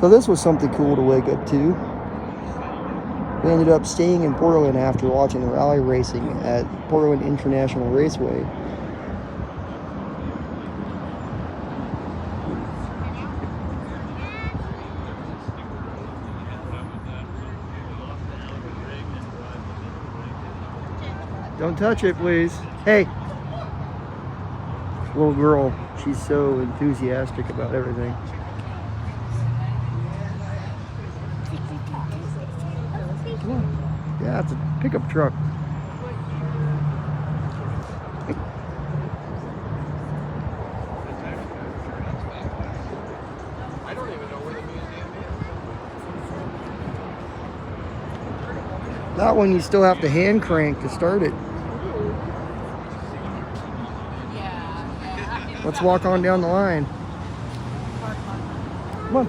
So this was something cool to wake up to. We ended up staying in Portland after watching rally racing at Portland International Raceway. Don't touch it, please. Hey! Little girl, she's so enthusiastic about everything. Come on. Yeah, it's a pickup truck. I don't even know where the museum is. That one you still have to hand crank to start it. Let's walk on down the line.